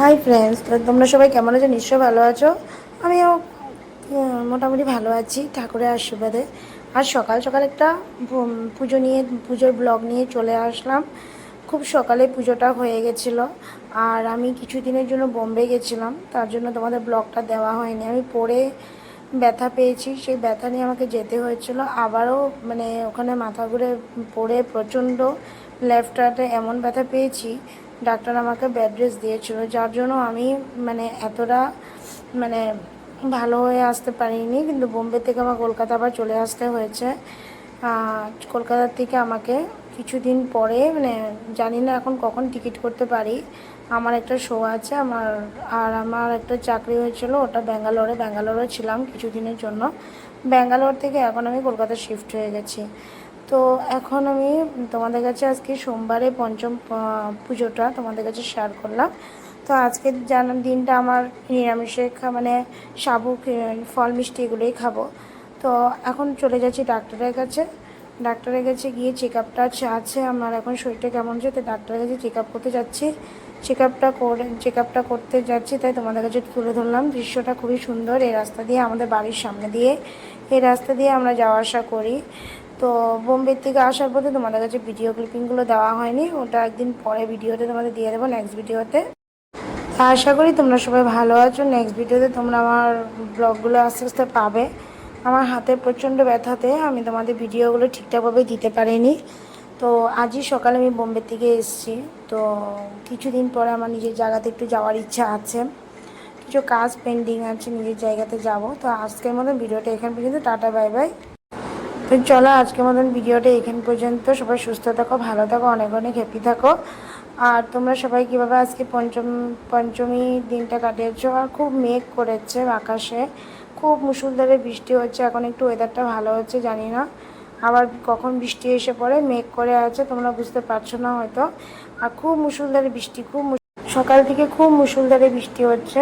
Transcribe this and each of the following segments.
Hi friends, তো তোমরা সবাই কেমন আছো? নিশ্চয়ই ভালো আছো। আমিও মোটামুটি ভালো আছি ঠাকুরের আশীর্বাদে। আজ সকাল সকাল একটা পুজোর ব্লগ নিয়ে চলে আসলাম। খুব সকালে পুজোটা হয়ে গেছিলো, আর আমি কিছু দিনের জন্য বোম্বে গেছিলাম, তার জন্য তোমাদের ব্লগটা দেওয়া হয়নি। আমি পড়ে ব্যথা পেয়েছি, সেই ব্যথা নিয়ে আমাকে যেতে হয়েছিল আবারও। মানে ওখানে মাথা ঘুরে পড়ে প্রচণ্ড লেফট হার্টে এমন ব্যথা পেয়েছি, ডাক্তার আমাকে বেড রেস্ট দিয়েছিল, যার জন্য আমি মানে এতটা মানে ভালো হয়ে আসতে পারিনি। কিন্তু বোম্বে থেকে আমার কলকাতা আবার চলে আসতে হয়েছে। কলকাতার থেকে আমাকে কিছুদিন পরে, মানে জানি না এখন কখন টিকিট করতে পারি। আমার একটা শো আছে, আমার একটা চাকরি হয়েছিল, ওটা ব্যাঙ্গালোরে ছিলাম কিছুদিনের জন্য। ব্যাঙ্গালোর থেকে এখন আমি কলকাতা শিফট হয়ে গেছি। তো এখন আমি তোমাদের কাছে আজকে সোমবারে পঞ্চম পুজোটা তোমাদের কাছে শেয়ার করলাম। তো আজকের দিনটা আমার নিরামিষে মানে সাবু ফল মিষ্টি এগুলোই খাবো। তো এখন চলে যাচ্ছি ডাক্তারের কাছে গিয়ে চেক আপটা আছে আমার। এখন শরীরটা কেমন আছে, তো ডাক্তারের কাছে চেক আপ করতে যাচ্ছি। চেক আপটা করতে যাচ্ছি, তাই তোমাদের কাছে তুলে ধরলাম। দৃশ্যটা খুবই সুন্দর। এই রাস্তা দিয়ে, আমাদের বাড়ির সামনে দিয়ে এই রাস্তা দিয়ে আমরা যাওয়া আসা করি। তো বোম্বে থেকে আসার পথে তোমাদের কাছে ভিডিও ক্লিপিংগুলো দেওয়া হয়নি, ওটা একদিন পরে ভিডিওতে তোমাদের দিয়ে দেবো, নেক্সট ভিডিওতে। আশা করি তোমরা সবাই ভালো আছো। নেক্সট ভিডিওতে তোমরা আমার ব্লগগুলো আস্তে আস্তে পাবে। আমার হাতে প্রচণ্ড ব্যথাতে আমি তোমাদের ভিডিওগুলো ঠিকঠাকভাবে দিতে পারিনি। তো আজই সকালে আমি বোম্বে থেকে এসেছি। তো কিছুদিন পরে আমার নিজের জায়গাতে একটু যাওয়ার ইচ্ছা আছে, কিছু কাজ পেন্ডিং আছে, নিজের জায়গাতে যাব। তো আজকের মতন ভিডিওটা এখান পর্যন্ত, টাটা বাই বাই। তো চলো, আজকের মতন ভিডিওটা এখান পর্যন্ত। সবাই সুস্থ থাকো, ভালো থাকো, অনেক অনেক হ্যাপি থাকো। আর তোমরা সবাই কীভাবে আজকে পঞ্চমী দিনটা কাটিয়েছো? আর খুব মেঘ করেছে আকাশে, খুব মুষলধারে বৃষ্টি হচ্ছে। এখন একটু ওয়েদারটা ভালো হচ্ছে, জানি না আবার কখন বৃষ্টি এসে পড়ে। মেঘ করে আছে, তোমরা বুঝতে পারছো না হয়তো। আর খুব মুষলধারে বৃষ্টি, সকাল থেকে খুব মুষলধারে বৃষ্টি হচ্ছে,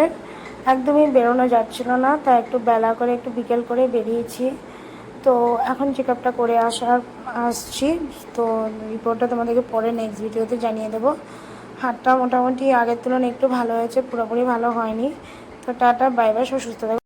একদমই বেরোনো যাচ্ছিল না। তাই একটু বেলা করে, একটু বিকেল করে বেরিয়েছি। তো এখন চেক আপটা করে আসছি। তো রিপোর্টটা তোমাদেরকে পরে নেক্সট ভিডিওতে জানিয়ে দেবো। হাতটা মোটামুটি আগের তুলনায় একটু ভালো হয়েছে, পুরোপুরি ভালো হয়নি। তো টাটা বাই বাই, সব সুস্থ থাকো।